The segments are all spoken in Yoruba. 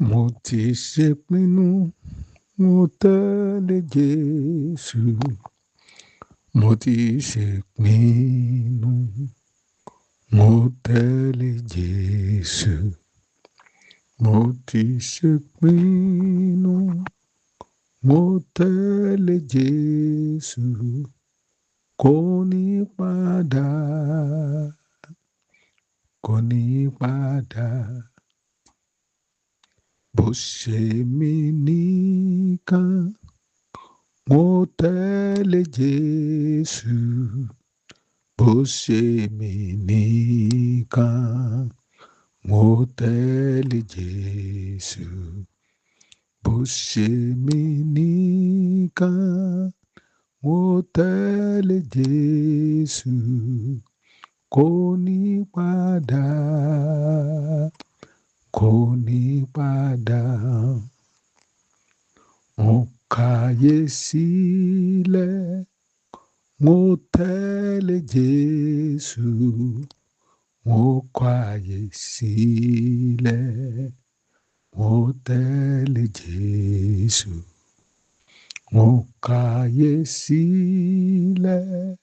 Mo ti ṣèpinnu, mo tẹ̀lé Jésù. Mo ti ṣèpinnu, mo tẹ̀lé Jésù. Mo ti ṣèpinnu, mo tẹ̀lé Jésù. Kò ní padà, kò ní padà. Bó ṣe mí nìkan, mo tẹ̀lé Jésù. Bó ṣe mí nìkan, mo tẹ̀lé Jésù. Bó ṣe mí nìkan, mo tẹ̀lé Jésù. Kò ní padà, kò ní padà. Mo káyé sílẹ̀, mo tẹ̀lé Jésù. Mo káyé sílẹ̀, mo tẹ̀lé Jésù. Mo káyé sílẹ̀,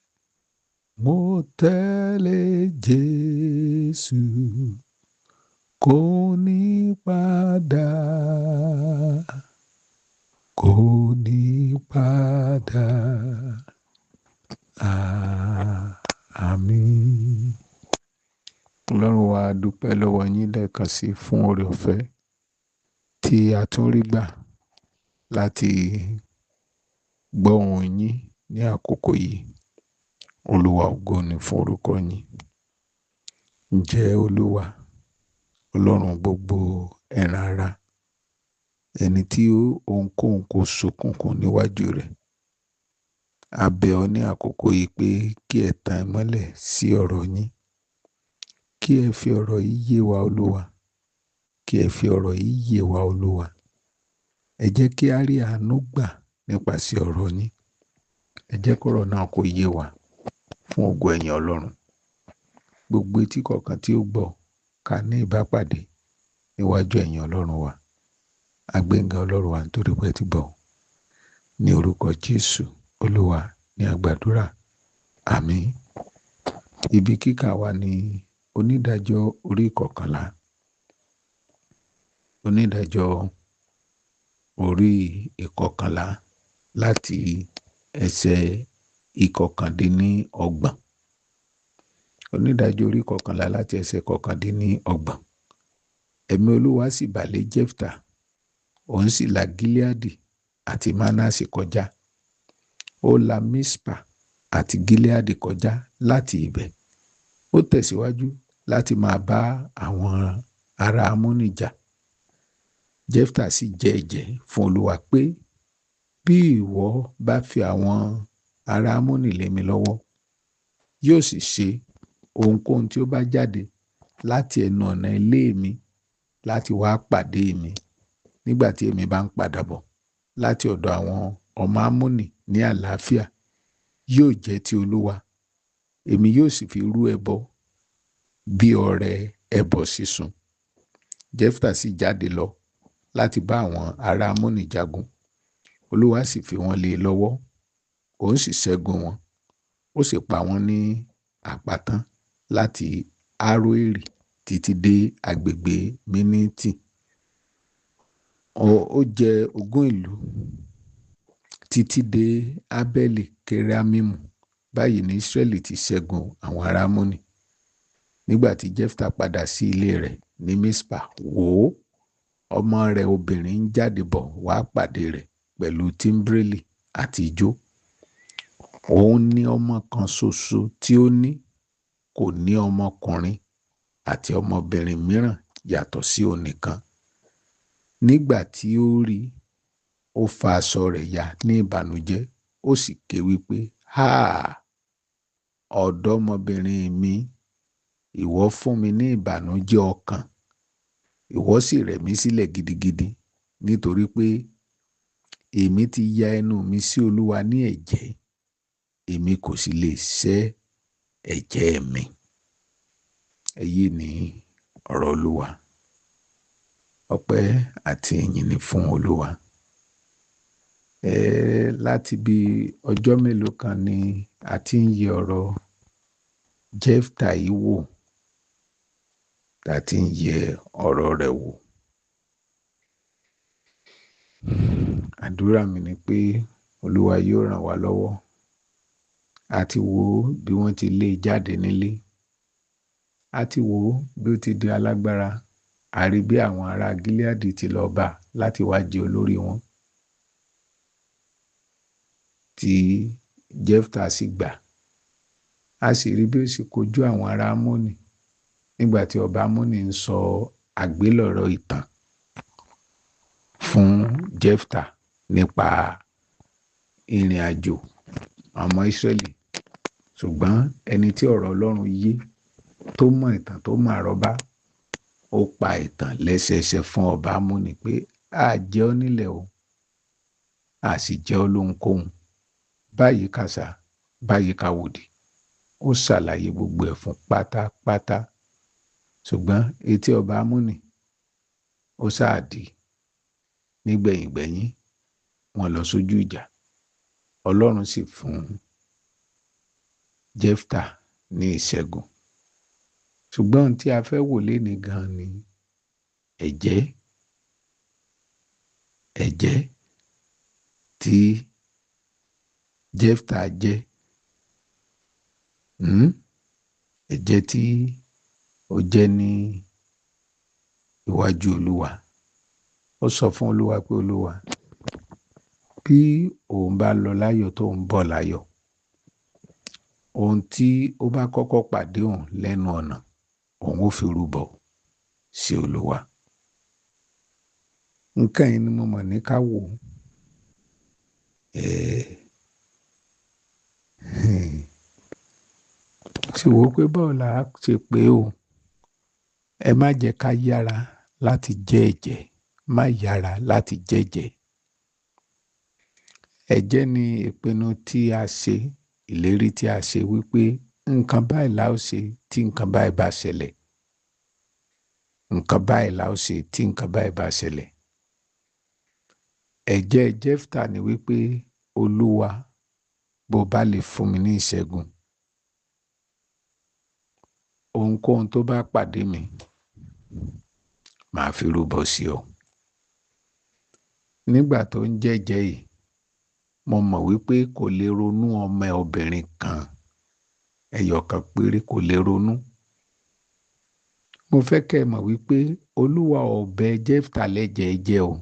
mo tẹ̀lé Jésù. Kò ní padà, kò ní padà. Àmín. Ọlọ́run wa dúpẹ́ lọ́wọ́ yín lẹ́ẹ̀kan sí fún oore ọ̀fẹ́ tí a tún rí gbà láti gbọ́ ohùn yín ní àkókò yìí. Olúwa ògo ni fún orúkọ yín. Ǹjẹ́ Olúwa, Ọlọ́run gbogbo ẹran ara, ẹni tí ohunkóhun kò ṣókùnkùn níwájú rẹ̀, a bẹ̀ ọ́ ní àkókò yìí pé kí ẹ tan ìmọ́lẹ̀ sí ọ̀rọ̀ yín. Kí ẹ fi ọ̀rọ̀ yìí yé wa Olúwa. Kí ẹ fi ọ̀rọ̀ yìí yé wa Olúwa. Ẹ jẹ́ kí a rí àánú gbà nípasẹ̀ ọ̀rọ̀ yín. Ẹ jẹ́ kọ́rọ̀ náà kó yé wa fún ògo ẹ̀yin Ọlọ́run. Gbogbo etí kọ̀ọ̀kan tí ó gbọ́ ká ní ìbápàdé níwájú ẹ̀yin Ọlọ́run wa. Agbéga Ọlọ́run wa nítorí pé ẹ ti gbọ́. Ní orúkọ Jésù Olúwa ní a gbàdúrà. Àmín. Ibi kíkà wa ní Onídàájọ́ orí 11. Onídàájọ́ orí 11 láti ẹsẹ̀ 29. Onídàájọ́ orí 11 láti ẹsẹ̀ 29. Ẹ̀mí Olúwa sì bà lé Jẹ́fítà, òun sì la Gileadi àti Manase kọjá. Ó la Mispa àti Gileadi kọjá láti ibẹ̀. Ó tẹ̀síwájú láti máa bá àwọn ará Ammoni jà. Jẹ́fítà sì jẹ́ ẹ̀jẹ́ fún Olúwa pé, bí ìwọ bá fi àwọn ará Ammoni lé mi lọ́wọ́, yóò sì ṣe ohunkóhun tí ó bá jáde láti ẹnu ọ̀nà ilé mi láti wá pàdé mi nígbà tí èmi bá ń padà bọ̀ láti ọ̀dọ̀ àwọn ọmọ Ammoni ní àlàáfíà, yóò jẹ́ ti Olúwa. Èmi yóò sì fi rú ẹbọ bí ọrẹ ẹbọ sísun. Jẹ́fítà sì jáde lọ láti bá àwọn ará Ammoni jagun. Olúwa sì fi wọ́n lé e lọ́wọ́, òun sì ṣẹ́gun wọn. Ó sì pa wọ́n ní àpátan láti Aroeri títí dé agbègbè Miniti. Ó jẹ ogún ìlú títí dé Abeli Keramimu. Báyìí ní Israẹli ti ṣẹ́gun àwọn ará Ammoni. Nígbà tí Jẹ́fítà padà sí ilé rẹ̀ ní Mispa, wò ó, ọmọ rẹ̀ obìnrin ń jáde bọ̀ wá pàdé rẹ̀ pẹ̀lú tíḿbírélì àti ijó. Òun ní ọmọ kan ṣoṣo tí ó ní, kò ní ọmọkùnrin àti ọmọbìnrin mìíràn yàtọ̀ sí òun nìkan. Nígbà tí ó rí, ó fa aṣọ rẹ̀ ya ní ìbànújẹ́, ó sì ké wípé, háà! Ọ̀dọ́mọbìnrin mi, ìwọ fún mi ní ìbànújẹ́ ọkàn, ìwọ sì rẹ̀ mí sílẹ̀ gidigidi, nítorí pé èmi ti ya ẹnu mi sí Olúwa ní ẹ̀jẹ́, èmi kò sì lè sẹ́ ẹ̀jẹ́ mi. Èyí ni ọ̀rọ̀ Olúwa. Ọpẹ́ àti ìyìn ni fún Olúwa. Láti bí ọjọ́ mélòó kan ni a ti ń yẹ ọ̀rọ̀ Jẹ́fítà yìí wò, tá a ti ń yẹ ọ̀rọ̀ rẹ̀ wò. Àdúrà mi ni pé Olúwa yóò ràn wá lọ́wọ́. A ti wò bí wọ́n ti lé e jáde nílé. A ti wò bí ó ti di alágbára. A rí bí àwọn ará Gíleádì ti lọ bá láti wá jẹ olórí wọn, tí Jẹ́fítà sì gbà. A sì rí bí ó sì kojú àwọn ará Ámónì nígbà tí ọba Ámónì ń sọ àgbélọ̀rọ̀ ìtàn fún Jẹ́fítà nípa ìrìn àjò ọmọ Ísírẹ́lì. Ṣùgbọ́n ẹni tí ọ̀rọ̀ Ọlọ́run yé, tó mọ ìtàn, tó mọ àrọ́bá, ó pa ìtàn lẹ́sẹẹsẹ fún ọba Ámónì pé a jẹ ọ́ nílẹ̀ o, a sì jẹ ọ́ lóhunkóhun. Báyìí kàṣà, báyìí káwòdì. Ó ṣàlàyé gbogbo ẹ̀ fún pátápátá. Ṣùgbọ́n etí ọba Ámónì ó sáàdì. Nígbẹ̀yìngbẹ̀yìn wọ́n lọ sójú ìjà. Ọlọ́run sì fún Jẹ́fítà ní ìṣẹ́gun. Ṣùgbọ́n ohun tí a fẹ́ wò lénìí gan ni ẹ̀jẹ́ tí Jẹ́fítà jẹ́. Ẹ̀jẹ́ tí ó jẹ́ ní iwájú Olúwa. Ó sọ fún Olúwa pé Olúwa, bí òun bá lọ láyọ̀ tó ń bọ̀ láyọ̀, ohun tí ó bá kọ́kọ́ pàdé òun lẹ́nu ọ̀nà, òun ó fi rúbọ sí Olúwa. Nǹkan yìí ni mo mọ̀ ní ká wò. Sì wò pé báwo la ṣe pé o. Ẹ má jẹ́ ká yára láti jẹ ẹ̀jẹ́. Má yára láti jẹ́jẹ́. Ẹ̀jẹ́ ni ìpinnu tí a ṣe, ìlérí tí a ṣe wípé nǹkan báyìí la ó ṣe tí nǹkan báyìí bá ṣẹlẹ̀. Nǹkan báyìí la ó ṣe tí nǹkan báyìí bá ṣẹlẹ̀. Ẹ̀jẹ́ Jẹ́fítà ni wípé Olúwa, bó bá lè fún mi ní ìṣẹ́gun, ohunkóhun tó bá pàdé mi, màá fi rúbọ sí ọ. Nígbà tó ń jẹ́jẹ́ yìí, mo mọ̀ wípé kò lè ronú ọmọ obìnrin kan, ẹyọ kan péré kò lè ronú. Mo fẹ́ kẹ́ ẹ mọ̀ wípé Olúwa ò bẹ Jẹ́fítà lẹ́jẹ̀ jẹ́ o.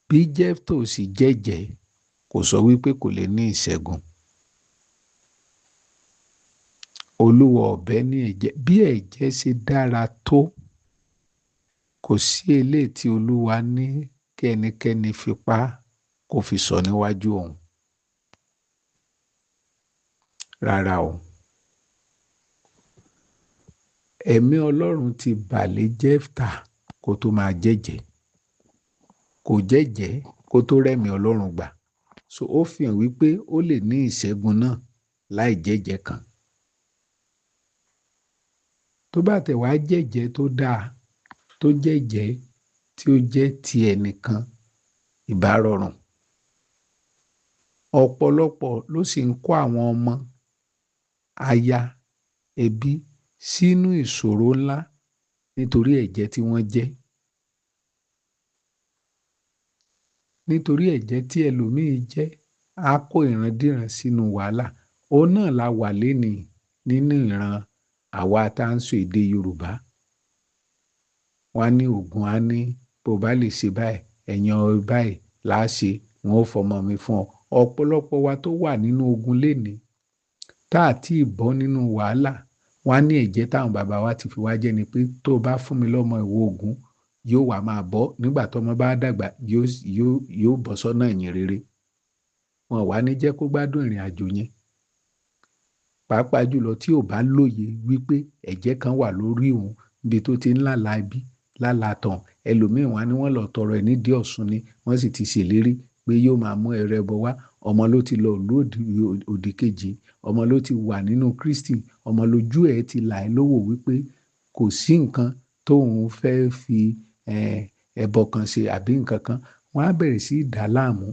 Bí Jẹ́fítà ò sì jẹ́jẹ́, kò sọ wípé kò lè ní ìṣẹ́gun. Olúwa ò bẹ ní ẹ̀jẹ̀. Bí ẹ̀jẹ̀ ṣe dára tó, kò sí eléyìí tí Olúwa ní kí ẹnikẹ́ni fipá kó fi sọ níwájú òun. Rárá o. Ẹ̀mí Ọlọ́run ti bà lé Jẹ́fítà kó tó máa jẹ́jẹ́. Kò jẹ́jẹ́ kó tó rẹ́mi Ọlọ́run gbà. So ó fi hàn wípé ó lè ní ìṣẹ́gun náà láì jẹ́jẹ́ kan. Tó bá tẹ̀ wá jẹ́jẹ́ tó dáa, tó jẹ́jẹ́ tí ó jẹ́ ti ẹnìkan, ìbá rọrùn. Ọ̀pọ̀lọpọ̀ ló sì ń kó àwọn ọmọ, aya, ẹbí sínú ìṣòro ńlá nítorí ẹ̀jẹ́ tí wọ́n jẹ́. Nítorí ẹ̀jẹ́ tí ẹlòmíì jẹ́, á kó ìrandíran sínú wàhálà. Òun náà la wà lénìí nínú ìran àwa tá ń sọ èdè Yorùbá. Wọ́n á ní Ògún, á ní bó bá lè ṣe báyìí, ẹ̀yàn báyìí láá ṣe, wọn ó fọmọ mi fún ọ. Ọ̀pọ̀lọpọ̀ wa tó wà nínú ogun lénìí, tá à tí ì bọ́ nínú wàhálà, wọ́n á ní ẹ̀jẹ́ táwọn bàbá wa ti fi wá jẹ́ ni pé tó bá fún mi lọ́mọ ìwọ Ògún, yóò wá máa bọ́. Nígbà tọ́mọ bá dàgbà, yóò bọ́ sọ́nà ìyìn rere. Wọn wá ní jẹ́ kó gbádùn ìrìn àjò yẹn. Pàápàá jùlọ tí ò bá lóye wípé ẹ̀jẹ́ kan wà lórí òun níbi tó ti ń lálàá ibi, lálàá tàn. Ẹlòmíì wọ́n á ní wọ́n lọ tọrọ ẹ̀ nídìí Ọ̀ṣun ni, wọ́n sì ti ṣèlérí pé yóò máa mú ẹrẹ bọ wá. Ọmọ ló ti lọ ìlú òdì kejì, ọmọ ló ti wà nínú Kristi, ọmọ lójú ẹ̀ ti là ẹ́ lówó wípé kò sí nǹkan tóun fẹ́ fi ẹbọ kan ṣe àbí nǹkan kan, wọ́n á bẹ̀rẹ̀ sí í dà á láàmú.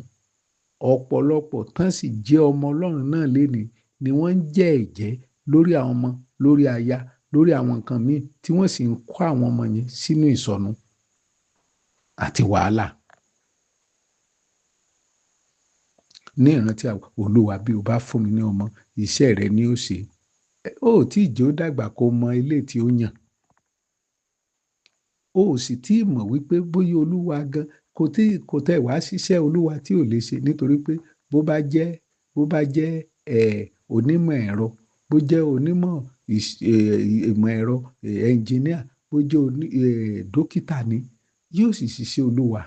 Ọ̀pọ̀lọpọ̀ tán sì jẹ́ ọmọ Ọlọ́run náà lénìí ni wọ́n ń jẹ́ ẹ̀jẹ́ lórí àwọn ọmọ, lórí aya, lórí àwọn nǹkan míì tí wọ́n sì ń kó àwọn ọmọ yẹn sínú ìsọnù àti wàhálà. Ní ìrántí Olúwa, bí o bá fún mi ní ọmọ, iṣẹ́ rẹ ni ó ṣe. Ó tí ì jẹ́ ó dàgbà kó mọ ilé tí ó yàn. Ó sì tí ì mọ̀ wípé bóyá Olúwa gan kò tẹ̀ wá ṣiṣẹ́ Olúwa tí ò lè ṣe, nítorí pé bó bá jẹ́ onímọ̀ ẹ̀rọ, bó jẹ́ onímọ̀ ìmọ̀ ẹ̀rọ ẹnjiníà, bó jẹ́ dókítà ni, yóò sì ṣiṣẹ́ Olúwa.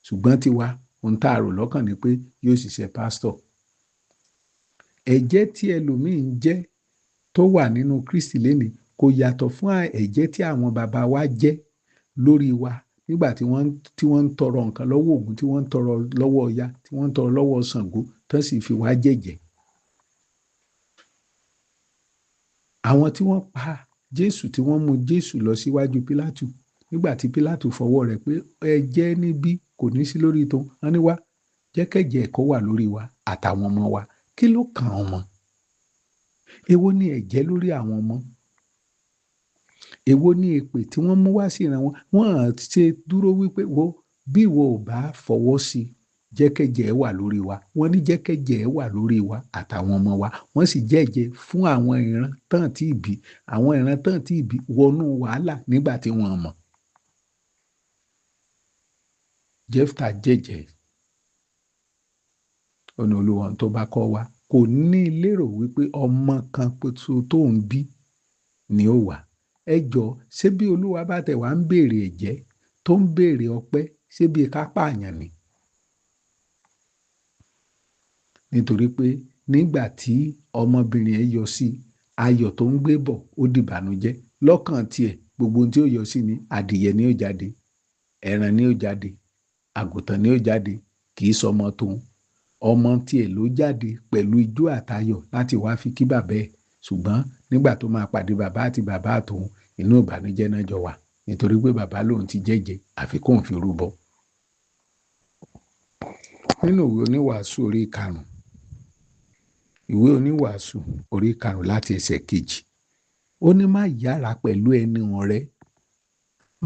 Ṣùgbọ́n tiwa, ohun tá a rò lọ́kàn ni pé yóò ṣiṣẹ́ pásítọ̀. Ẹ̀jẹ́ tí ẹlòmíì ń jẹ́ tó wà nínú Kristi lénìí kò yàtọ̀ fún ẹ̀jẹ́ tí àwọn bàbá wa jẹ́ lórí wa nígbà tí wọ́n ń tọrọ nǹkan lọ́wọ́ Ògún, tí wọ́n ń tọrọ lọ́wọ́ Ọya, tí wọ́n ń tọrọ lọ́wọ́ Ṣàngó, tán sì fi wá jẹ́jẹ́. Àwọn tí wọ́n pa Jésù, tí wọ́n mú Jésù lọ síwájú Pílátù, nígbà tí Pílátù fọwọ́ rẹ̀ pé ẹ̀jẹ̀ níbí kò ní sí lórí tó, wọ́n ní wá, jẹ́ kẹ́jẹ̀ ẹ̀kọ́ wà lórí wa àtàwọn ọmọ wa. Kí ló kàn án mọ́? Èwo ni ẹ̀jẹ̀ lórí àwọn ọmọ? Èwo ni èpè tí wọ́n mú wá sí ìran wọn? Wọ́n á ṣe dúró wípé bí ìwọ ò bá fọwọ́ sí, jẹ́kẹ́jẹ́ wà lórí wa. Wọ́n ní jẹ́kẹ́jẹ́ wà lórí wa àtàwọn ọmọ wa. Wọ́n sì jẹ́jẹ́ fún àwọn ìran tán tí ìbí. Àwọn ìran tán tí ìbí wọnú wàhálà nígbà tí wọ́n mọ̀. Jẹ́fítà jẹ́jẹ́. Ó ní Olúwa tó bá kọ́ wa kò ní lérò wípé ọmọ kan pẹ̀tù tó ń bí ni ó wà. Ẹ jọ̀ọ́, ṣé bí Olúwa bá tẹ̀ wá ń béèrè ẹ̀jẹ́ tó ń béèrè ọpẹ́, ṣé bí ká pààyàn ni? Nítorí pé nígbà tí ọmọbìnrin ẹ̀ yọ sí, ayọ̀ tó ń gbé bọ̀ ó dìbànújẹ́. Lọ́kàn tiẹ̀, gbogbo ohun tí ó yọ sí ni adìyẹ ni ó jáde, ẹran ni ó jáde, àgùntàn ni ó jáde, kì í sọmọ tóun. Ọmọ tiẹ̀ ló jáde pẹ̀lú ijó àtayọ̀ láti wá fi kí bàbá ẹ̀. Ṣùgbọ́n nígbà tó máa pàdé bàbá àti bàbá àtòun, inú ìbànújẹ́ náà jọ wà, nítorí pé bàbá lòun ti jẹ́jẹ́ àfi kóun fi rúbọ. Nínú ìwé Oníwàásù orí 5, ìwé Oníwàásù orí 5 láti ẹsẹ̀ 2, ó ní má yára pẹ̀lú ẹnu rẹ,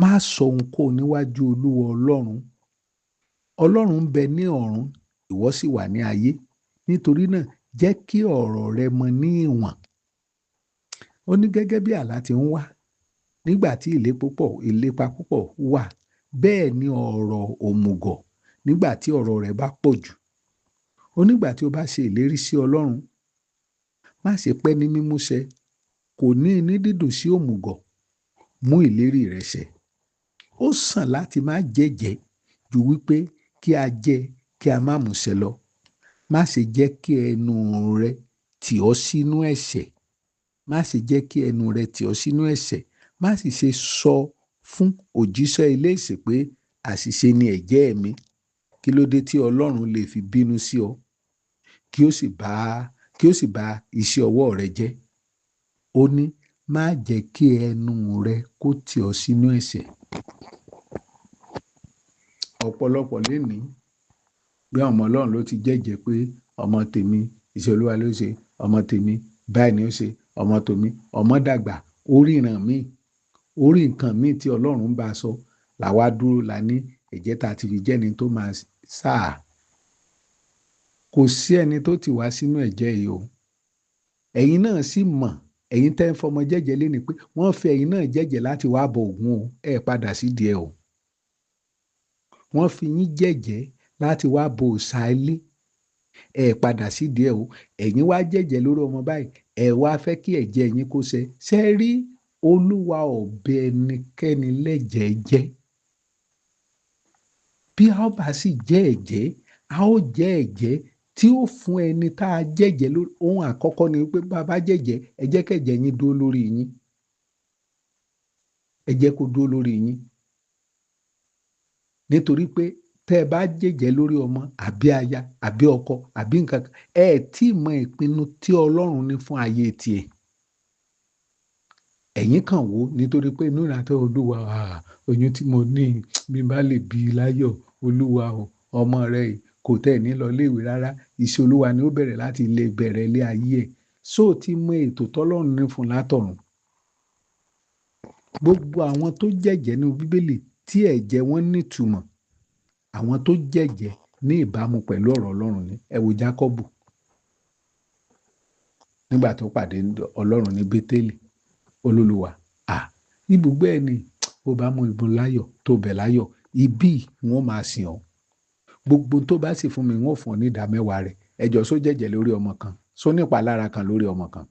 má sọ ohunkóhun níwájú Olúwa Ọlọ́run. Ọlọ́run ń bẹ ní ọ̀run, ìwọ sì wà ní ayé. Nítorí náà jẹ́ kí ọ̀rọ̀ rẹ mọ ní ìwọ̀n. Ó ní gẹ́gẹ́ bí àlá ti ń wá nígbà tí ìlépa púpọ̀ wà, bẹ́ẹ̀ ni ọ̀rọ̀ òmùgọ̀ nígbà tí ọ̀rọ̀ rẹ̀ bá pọ̀ jù. Ó nígbà tí o bá ṣe ìlérí sí Ọlọ́run, má ṣe pẹ́ ní mímúṣẹ. Kò ní inú dídùn sí òmùgọ̀, mú ìlérí rẹ̀ ṣẹ. Ó sàn láti má jẹ́jẹ́ ju wípé kí a jẹ kí a má múṣẹ lọ. Má ṣe jẹ́ kí ẹnu rẹ tì ọ́ sínú ẹ̀ṣẹ̀. Má ṣe jẹ́ kí ẹnu rẹ tì ọ́ sínú ẹ̀ṣẹ̀. Má sì ṣe sọ fún òjíṣẹ́ ilé ìsìn pé àṣìṣe ni ẹ̀jẹ́ mi. Kí ló dé tí Ọlọ́run lè fi bínú sí ọ, kí ó sì bà iṣẹ́ ọwọ́ rẹ jẹ́? Ó ní má jẹ́ kí ẹnu rẹ kó tì ọ́ sínú ẹ̀ṣẹ̀. Ọ̀pọ̀lọpọ̀ lénìí bí ọmọ Ọlọ́run ló ti jẹ́jẹ́ pé ọmọ tèmi iṣẹ́ Olúwa ló ṣe, ọmọ tèmi báyìí ni ó ṣe, ọmọ tèmi, ọmọ dàgbà, orí ìran míì, orí nǹkan míì tí Ọlọ́run ń bá sọ, làwa dúró la ní ẹ̀jẹ̀ tá a ti fi jẹ́ni tó máa sáà. Kò sí ẹni tó ti wá sínú ẹ̀jẹ̀ yìí o. Ẹ̀yin náà sì mọ̀, ẹ̀yin tẹ́ ń fọmọ jẹ́jẹ́ lénìí pé wọ́n fi ẹ̀yin náà jẹ́jẹ́ láti wá bọ Ògún o, ẹ padà sí díẹ̀ o. Wọ́n fi yín jẹ́jẹ́ láti wá bo òòṣà ilé, ẹ padà sí díẹ̀ o. Ẹ̀yin wá jẹ́jẹ́ lórí ọmọ báyìí, ẹ wá fẹ́ kí ẹ̀jẹ̀ yín kó ṣẹ. Ṣé rí Olúwa ò bẹ ẹnikẹ́ni lẹ́jẹ̀ jẹ́. Bí a bá sì jẹ́ ẹ̀jẹ́, a ó jẹ́ ẹ̀jẹ́ tí ó fún ẹni tá a jẹ́jẹ́ lórí. Ohun àkọ́kọ́ ni wípé bàbá jẹ́jẹ́, ẹ jẹ́ kẹ́jẹ̀ yín dúró lórí yín. Ẹ jẹ́ kó dúró lórí yín. Nítorí pé tẹ́ ẹ bá jẹ́jẹ́ lórí ọmọ àbí aya àbí ọkọ àbí nǹkan kan, ẹ tí mọ ìpinnu tí Ọlọ́run ní fún ayé tiẹ̀. ẹ̀yin kàn wò nítorí pé inú ìrántí olúwa oyún tí mo ní bí n bá lè bí i láyọ̀ olúwa o ọmọ rẹ kò tẹ̀ ní lọ léèwé rárá iṣẹ́ olúwa ni ó bẹ̀rẹ̀ láti lè bẹ̀rẹ̀ ilé ayé ẹ̀ só ti mọ ètò tọ́lọ́run ní fún látọ̀run. Gbogbo àwọn tó jẹ́jẹ́ ní bíbélì tí ẹ̀jẹ̀ wọn nítumọ̀ àwọn tó jẹ́jẹ́ ní ìbámu pẹ̀lú ọ̀rọ̀ ọlọ́run ni ẹ wo Jákọ́bù nígbà tó pàdé ọlọ́run ní Bétélì olólùwà ibùgbé ẹni ó bá mú ibùn láyọ̀ tó bẹ̀ láyọ̀ ibí wọn máa sìn ọ́ gbogbo tó bá sì fún mi wọn ò fún ọ ní ìdá mẹ́wàá rẹ̀ ẹjọ́ só jẹ́jẹ́ lórí ọmọ kan só nípa lára kan lórí ọmọ kan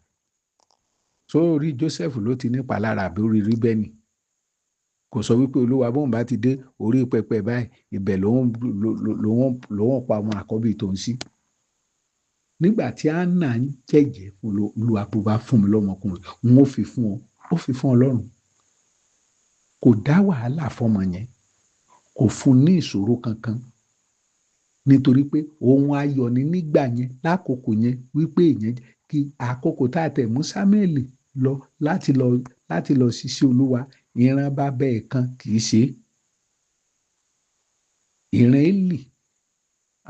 só rí Jósẹ́fù ló ti nípa lára àbí orí Ríbẹ́nì kò sọ wípé olúwa bóun bá ti dé orí pẹpẹ báyìí ibẹ̀ lòun pa ọmọ àkọ́bí tó ń sí nígbà tí Hánà ń jẹ́jẹ́ olúwa bó bá fún mi lọ́mọkùnrin n ó fi fún ọ ó fi fún Ọlọ́run kò dá wàhálà fọmọ yẹn kò fún ní ìṣòro kankan nítorí pé ohun ayọ̀ ni nígbà yẹn lákòókò yẹn wípé ìyẹn kí àkókò tá a tẹ̀ mú Sámúẹ́lì lọ láti lọ ṣiṣẹ́ olúwa ìran bàbá ẹ̀ kan kì í ṣe ìran Élì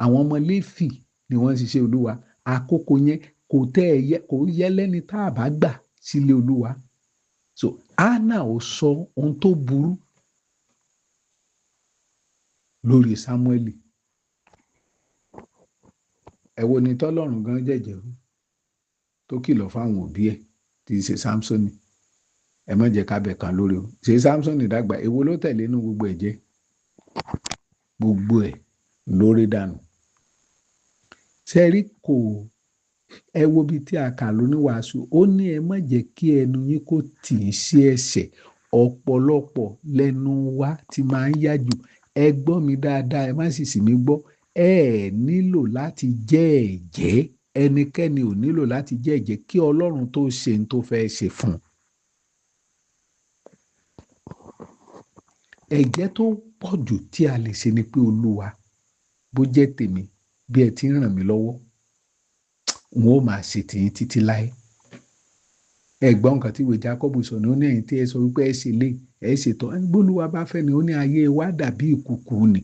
àwọn ọmọ Léfì ni wọ́n ṣiṣẹ́ olúwa àkókò yẹn kò yẹ lẹ́ni tá a bá gbà sílé olúwa so Hánà ò sọ ohun tó burú lórí Sámúẹ́lì ẹ wo ni tọ́lọ́run gan jẹ́jẹ́ tó kìlọ̀ fáwọn òbí ẹ̀ tí í ṣe Sámsónì ẹ má jẹ́ kábẹ̀ kan lórí o ṣe Sámsónì dàgbà èwo ló tẹ̀lé inú gbogbo ẹ̀ jẹ́ gbogbo ẹ̀ lórí dànù sẹ́rí kò ẹ wo bí tí a kà lóníwàásù ó ní ẹ má jẹ́ kí ẹnu yín kó tì í sí ẹ̀ṣẹ̀ ọ̀pọ̀lọpọ̀ lẹ́nu wa ti máa ń yá jù ẹ gbọ́ mi dáadáa ẹ má sì sì mí gbọ́ ẹ nílò láti jẹ́ ẹ̀jẹ́ ẹnikẹ́ni ò nílò láti jẹ́ ẹ̀jẹ́ kí Ọlọ́run tó ṣe ń tó fẹ́ ṣe fún un. ẹ̀jẹ́ tó pọ̀ jù tí a lè ṣe ni pé olúwa bó jẹ́ tèmi bí ẹ ti ń ràn mí lọ́wọ́ n ó máa ṣe tìyín títí láé. ẹ̀gbọ́n nǹkan tí ìwé Jákọ́bù sọ ni ó ní ẹ̀yin tí ẹ sọ wípé ẹ ṣe lé ẹ ṣètò bólúwa bá fẹ́ ni ó ní ayé wa dàbí ìkùkù ni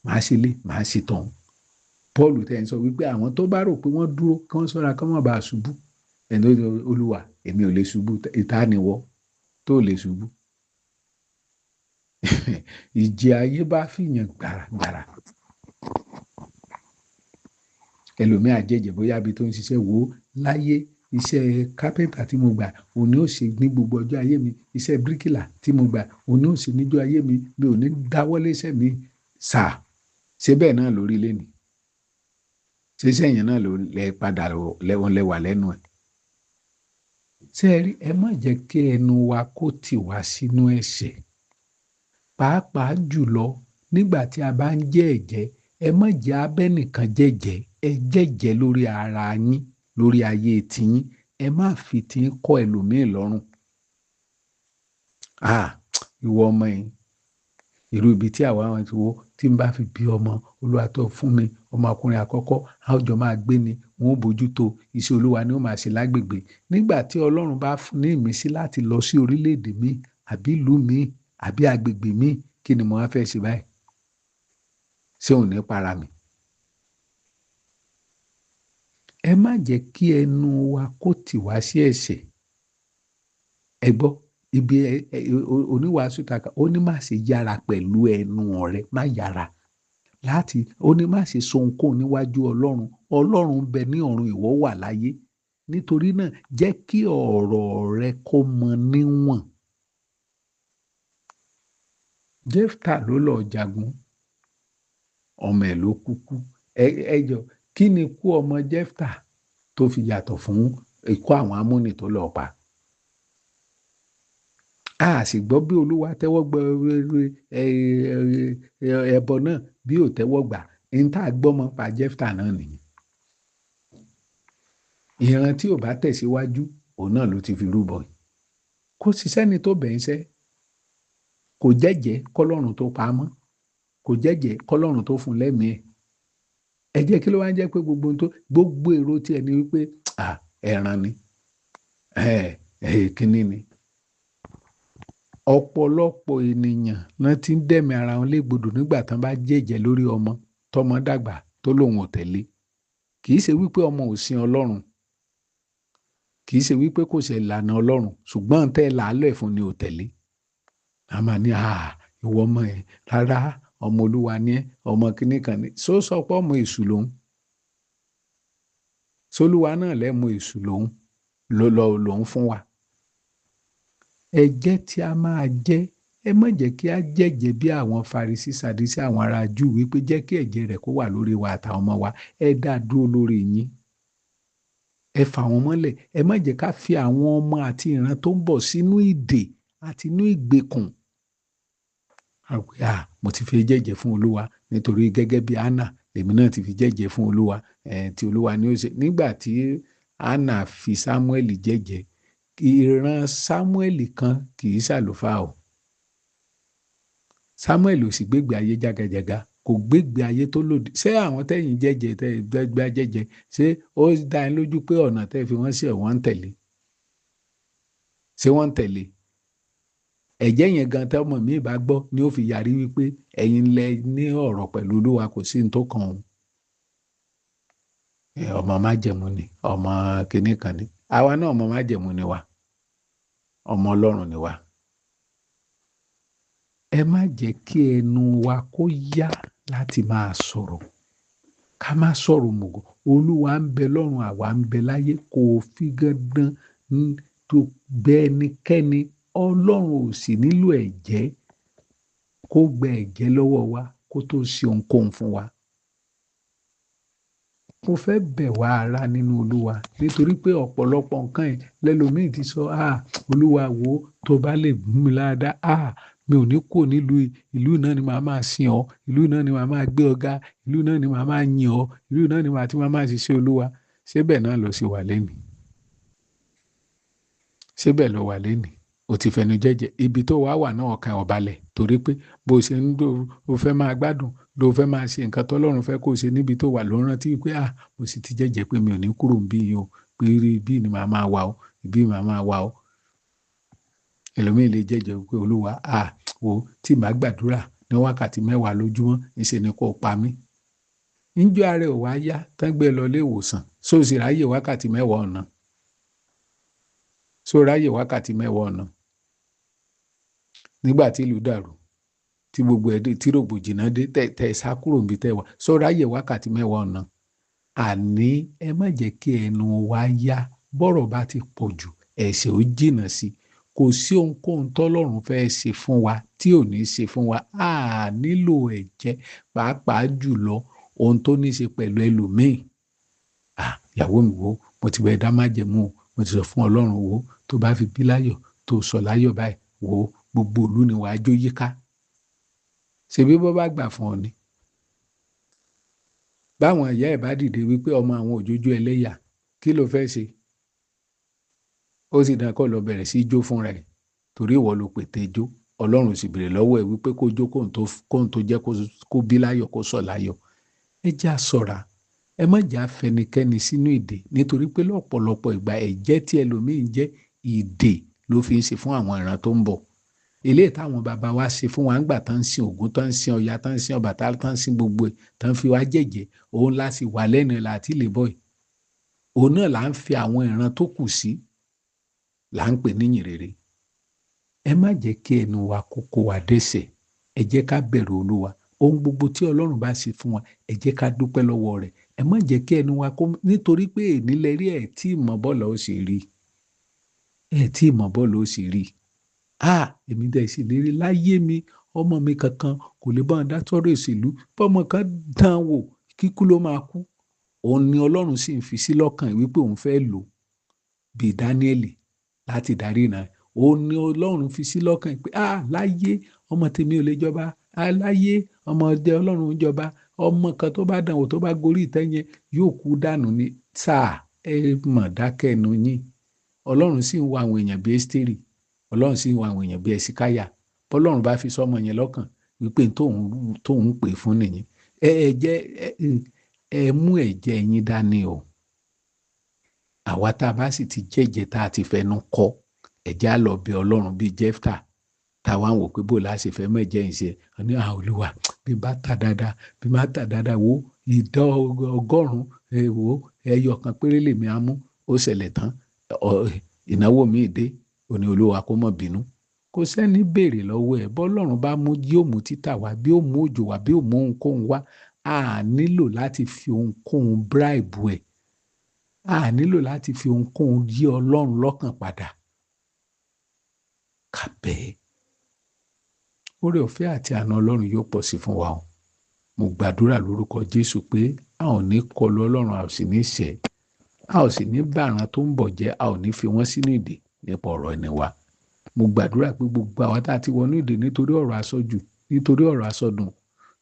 màá ṣe lé màá ṣe tán. Pọ́ọ̀lù tẹ̀ ń sọ wípé àwọn tó bá rò pé wọ́n dúró kí wọ́n ṣọ́ra kí wọ́n má bàa ṣubú ẹni tó olúwa èmi ò lè ṣubú ìtániwọ́ tó lè ṣubú. ìjì ayé bá fìyàn gbàràgbàrà ẹlòmíà jẹ́jẹ́ bóyá ibi tó ń ṣiṣẹ́ wò ó láyé iṣẹ́ kápẹ́ntà tí mo gbà òní ò ṣe ní gbogbo ọjọ́ ayé mi iṣẹ́ bíríkìlà tí mo gbà òní ò ṣe níjọ́ ayé mi mi ò ní dáwọ́lé iṣẹ́ mi ṣe bẹ́ẹ̀ náà lórí lẹ́nu ṣe sẹ́yìn náà ló lẹ padà lẹ́wọ̀n lẹ́wà lẹ́nu ẹ̀. ṣé ẹ rí ẹ má jẹ́ kí ẹnu wa kó tì wá sínú ẹ̀ṣẹ̀ pàápàá jùlọ nígbà tí a bá ń jẹ́ ẹ̀jẹ́ ẹ má jẹ́ abẹ́nìkan jẹ́jẹ́ ẹ jẹ́jẹ́ lórí ara yín lórí ayé tiyín ẹ má fi tiyín kọ́ ẹlòmíì lọ́rùn. ìwọ ọmọ yìí irú ibi tí àwa wọn ti wo tí n bá fi bí ọmọ olúwa tó fún mi ọmọkùnrin àkọ́kọ́ àwùjọ máa gbé ni wọn ò bójútó iṣẹ́ olúwa ni ó máa ṣe lágbègbè nígbà tí ọlọ́run bá fún ní ìmísí láti lọ sí orílẹ̀-èdè míì àbí ìlú míì àbí agbègbè míì kí ni mo wá fẹ́ ṣe báyìí ṣé òun ní para mi. ẹ má jẹ́ kí ẹnu wa kó tì wá sí ẹ̀ṣẹ̀ ẹ gbọ́ ibi oníwàásù taka ó ní má ṣe yára pẹ̀lú ẹnu rẹ má yára láti ó ní má ṣe sọ ohunkóhun níwájú ọlọ́run bẹ ní ọ̀run ìwọ wà láyé nítorí náà jẹ́ kí ọ̀rọ̀ rẹ kó mọ níwọ̀n. Jẹ́fítà ló lọ jagun ọmọ ẹ̀ ló kúkú ẹjọ́ kí ni ikú ọmọ Jẹ́fítà tó fi yàtọ̀ fún ikú àwọn amúnì tó lọ pa. A sì gbọ́ bí olúwa tẹ́wọ́ gbọ́ ẹbọ náà bí ò tẹ́wọ́ gbà ń tá a gbọ́mọ pa Jẹ́fítà náà nìyẹn. ìran tí ò bá tẹ̀síwájú òun náà ló ti fi rúbọ yìí kò sí sẹ́ni tó bẹ̀ ń sẹ́ kò jẹ́jẹ́ kọ́lọ́run tó pa á mọ́ kò jẹ́jẹ́ kọ́lọ́run tó fún lẹ́mìí ẹ jẹ́ kí ló wá ń jẹ́ pé gbogbo èrò tiẹ̀ ni wípé ẹran ni kínní ni ọ̀pọ̀lọpọ̀ ènìyàn náà ti ń dẹ̀mí ara wọn légbodò nígbà tán bá jẹ́jẹ́ lórí ọmọ tọmọ dàgbà tó lòun ò tẹ̀lé. Kì í ṣe wípé ọmọ ò sin Ọlọ́run, kì í ṣe wípé kò ṣe ìlànà Ọlọ́run, ṣùgbọ́n tẹ́ làálẹ̀ fún ni ò tẹ̀lé. A máa ní ìwọ ọmọ ẹ̀ rárá, ọmọ Olúwa ni ẹ́, ọmọ kínní kan ní. Sọ pé ọmọ èṣù lòun. Sólúwa náà lẹ́mọ èṣù lòun fún wa. Ẹ̀jẹ̀ tí a máa jẹ́, ẹ má jẹ́ kí a jẹ́jẹ́ bí àwọn Farisí Sadísì àwọn ará Júù wípé jẹ́ kí ẹ̀jẹ̀ rẹ̀ kó wà lórí wa àtàwọn ọmọ wa. Ẹ dá dúró lórí yín. Ẹ fà wọ́n mọ́lẹ̀. Ẹ má jẹ́ ká fi àwọn ọmọ àti ìran tó ń bọ̀ sínú ìdè àti inú ìgbèkùn. Mo ti fi jẹ́jẹ́ fún Olúwa nítorí gẹ́gẹ́ bí Hánà lèmi náà ti fi jẹ́jẹ́ fún Olúwa. Tí Olúwa ni ó ṣe. Nígbà tí Hánà fi Sámúẹ́lì jẹ́jẹ́, ìran Sámúẹ́lì kan kì í ṣàlùfáà o. Sámúẹ́lì ò sì gbégbé ayé jágajàga, kò gbégbé ayé tó lòdì. Ṣé àwọn tẹ́yìn jẹ́jẹ́ tẹ́ gbẹ́gbẹ́ jẹ́jẹ́, ṣé ó dá yín lójú pé ọ̀nà tẹ́ fi wọ́n sí wọ́n ń tẹ̀lé? Ṣé wọ́n ń tẹ̀lé? Ẹ̀jẹ̀ yẹn gan tẹ́ ọmọ mi bá gbọ́ ni ó fi yarí wípé ẹ̀yin lẹ ní ọ̀rọ̀ pẹ̀lú Olúwa, kò sí ní tó kàn òun. Ọmọ májẹ̀mú ni, ọmọ kìíní kan ni. Àwa náà ọmọ májẹ̀mú ni wa, ọmọ Ọlọ́run ni wa. Ẹ má jẹ́ kí ẹnu wa kó yá láti máa sọ̀rọ̀. Ká má sọ̀rọ̀ mọ̀gọ̀. Olúwa ń bẹ lọ́run, àwa ń bẹ láyé. Kò fi dandan tó gbẹ ẹnikẹ́ni. Ọlọ́run ò sì nílò ẹ̀jẹ̀ kó gbẹ ẹ̀jẹ̀ lọ́wọ́ wa kó tó ṣe ohunkóhun fún wa. Mo fẹ́ bẹ̀ wá ará nínú Olúwa nítorí pé ọ̀pọ̀lọpọ̀ nǹkan yìí lẹ́lòmíì ti sọ, Olúwa wo tó bá lè mú mi láradá, mi ò ní kó nílùú ìlú náà ni màá máa sìn ọ́, ìlú náà ni màá máa gbé ọ ga, ìlú náà ni màá máa yìn ọ́, ìlú náà ni màá ti máa ṣiṣẹ́ Olúwa. Ṣébẹ̀ náà ló sì wà lénìí? Ṣébẹ̀ ló wà lénìí? O ti fẹnu jẹ́jẹ́. Ibi tó wà náà ọkàn ò balẹ̀ torí pé bó ṣe ń dò ó fẹ́ máa gbádùn, ló fẹ́ máa ṣe nǹkan tọ́lọ́run fẹ́ kó ṣe níbi tó wà ló rántí pé mo sì ti jẹ́jẹ́ pé mi ò ní kúrò níbí yìí o, pé ibi ni màá máa wà o, ibi màá máa wà o. Ẹlòmíì lè jẹ́jẹ́ pé Olúwa wo tí màá gbàdúrà ní wákàtí 10 lójúmọ́, ìṣe ni kò pa mí. Níjọ́ ara ẹ̀ ò wá yá tán gbé lọ ilé ìwòsàn, sóòsì ráyè wákàtí 10 ọ̀nà. Ráyè wákàtí 10 ọ̀nà. Nígbà tí ìlú dàrú, tí gbogbo ẹ̀dẹ́ tí rògbòdìyàn dé tẹ̀ sá kúrò níbi tẹ́ wà, ráyè wákàtí 10 ọ̀nà. Àní ẹ má jẹ́ kí ẹnu wa yá. Bọ́rọ̀ bá ti pọ̀ jù, ẹ̀ṣẹ̀ ó jìnnà sí. Kò sí ohunkóhun tọ́lọ́run fẹ́ ṣe fún wa tí ò ní ṣe fún wa. Nílò ẹ̀jẹ̀, pàápàá jùlọ ohun tó ní ṣe pẹ̀lú ẹlòmíì. Ìyàwó mi wo, mo ti bẹ̀ dá májẹ̀mú o, mo ti sọ fún Ọlọ́run wo, tó bá fi bí láyọ̀, tó sọ láyọ̀ báyìí, wo gbogbo ìlú ni wàá jó yíká. Ṣebí bó bá gbà fún ọ ni. Báwọn ìyá ẹ̀ bá dìde wípé ọmọ àwọn òjòjú ẹlẹ́yà, kí ló fẹ́ ṣe? Ó sì dán kó lọ bẹ̀rẹ̀ sí jó fúnra ẹ̀ torí ìwọ ló pète jó. Ọlọ́run sì béèrè lọ́wọ́ ẹ̀ wípé kó jó kóhun tó jẹ́ kó bí láyọ̀, kó sọ láyọ̀. Ẹ jẹ́ á ṣọ́ra. Ẹ má jẹ́ á fẹnikẹ́ni sínú ìdè nítorí pé lọ́pọ̀lọpọ̀ ìgbà ẹ̀jẹ̀ tí ẹlòmíì jẹ́ ìdè ló fi ń ṣe fún àwọn ìran tó ń bọ̀. Eléyìí táwọn bàbá wa ṣe fún wa ńgbà tán ń sin Ògún, tán ń sin Ọya, tán ń sin Ọbàtálá, tán ń sin gbogbo ẹ̀, tán fi wá jẹ́jẹ́, òun la sì wà lẹ́nu ẹ̀ láti lè bọ̀ yìí. Òun náà là ń fi àwọn ìran tó kù sí, là ń pè ní ìyìnrere. Ẹ má jẹ́ kí ẹnu wa kó wa dẹ́ṣẹ̀. Ẹ jẹ́ ká bẹ̀rù Olúwa. Ohun gbogbo tí Ọlọ́run bá ṣe fún wa, ẹ jẹ́ ká dúpẹ́ lọ́wọ́ rẹ̀. Ẹ má jẹ́ kí ẹnu wa nítorí pé ènílẹ̀ rí ẹ̀ tí ìmọ̀ bọ́ọ̀lù ó sì rí. Ẹ̀ tí ìmọ̀ bọ́ọ̀lù ó sì rí. Èmi dẹ̀ sì lérí láyé mi, ọmọ mi kankan kò lè bá wọn dá sọ́rọ̀ òṣèlú. Bọ́mọ kan dán wò, kíkú ló máa kú. Òun ni Ọlọ́run sì ń fi sí lọ́kàn wípé òun fẹ́ lò bíi Dáníẹ́lì láti darí ìran. Òun ni Ọlọ́run fi sí lọ́kàn pé láyé ọmọ tèmi ò lè jọba. Láyé ọmọ ọdẹ Ọlọ́run ń jọba. Ọmọ kan tó bá dán wò tó bá gorí ìtẹ́ yẹn yóò kú dànù ni. Ẹ mọ̀ dákẹ́ ẹnu yín. Ọlọ́run sì ń wo àwọn èèyàn bíi Ẹ́sítérì. Ọlọ́run sì ń wo àwọn èèyàn bíi Ẹ̀síkáyà. Bọ́lọ́run bá fi sọ́mọ yẹn lọ́kàn wípé tóun pè fún nìyẹn. Ẹ mú ẹ̀jẹ̀ yín dání o. Àwa tá a bá sì ti jẹ́jẹ́ tá a ti fẹnu kọ́, ẹ̀jẹ̀ á lọ bẹ ọlọ́run bíi Jẹ́fítà táwa ń wò pé bó la ṣe fẹ́ mẹ́jẹ̀ yìí ṣe ní Olúwa bí bá tà dáadáa wo ìdá ọgọ́rùn-ún wo ẹyọ kan péré lèmi á mú. Ó ṣẹlẹ̀ tán ìnáwó mi dé, ó ní Olúwa kó má bínú. Kò sẹ́ni béèrè lọ́wọ́ ẹ̀, bọ́lọ́run bá mú yóò mú títà wá, bí ó mú òjò wá, bí ó mú ohunkóhun wá, a nílò láti fi ohunkóhun bribe ẹ̀, a nílò láti fi ohunkóhun yí ọlọ́run lọ́kàn padà. Kàbẹ́ oore ọ̀fẹ́ àti àánú ọlọ́run yóò pọ̀ sí fún wa o. Mo gbàdúrà lórúkọ Jésù pé a ò ní kọlu ọlọ́run, a ò sì ní ṣẹ̀, a ò sì ní bàrán tó ń bọ̀ jẹ́, a ò ní fi wọ́n sínú ìdè nípa ọ̀rọ̀ ẹni wa. Mo gbàdúrà pé gbogbo àwa tá a ti wọnú ìdè nítorí ọ̀rọ̀ àsọjù, nítorí ọ̀rọ̀ àsọdùn,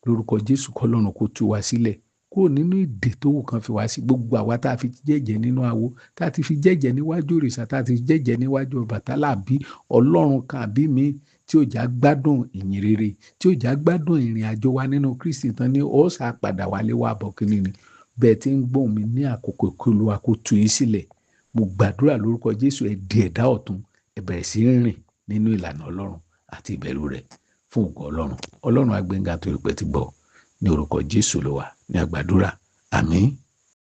lórúkọ Jésù kọ́lọ́run kó tú wa sílẹ̀ kúrò nínú ìdè tó wù kan fi wá sí. Gbogbo àwa tá a fi jẹ́jẹ́ nínú awo, tá a ti fi jẹ́jẹ́ níwájú òrìṣà, tá a ti fi jẹ́jẹ́ níwájú Ọbàtálá àbí ọlọ́run kan àbí mi tí ò já gbádùn ìyìn rere, tí ò já gbádùn ìrìn àjò wa nínú Kristi tán ní ó sá padà wálé wá bọ̀ kínní ni. Bẹ́ẹ̀ tí ń gbóhùn mi ní àkókò kí Olúwa kó tú yín sílẹ̀. Mo gbàdúrà lórúkọ Jésù ẹ di ẹ̀dá ọ̀tun, ẹ bẹ̀rẹ̀ sí rìn nínú ìlànà ọlọ́run àti ìbẹ̀rù rẹ̀ fún ògo ọlọ́run. Ọlọ́run á gbéga tó ìpẹ́ ti gbọ́ ní orúkọ Jésù ló wà ní àgbàdúrà. Àmín.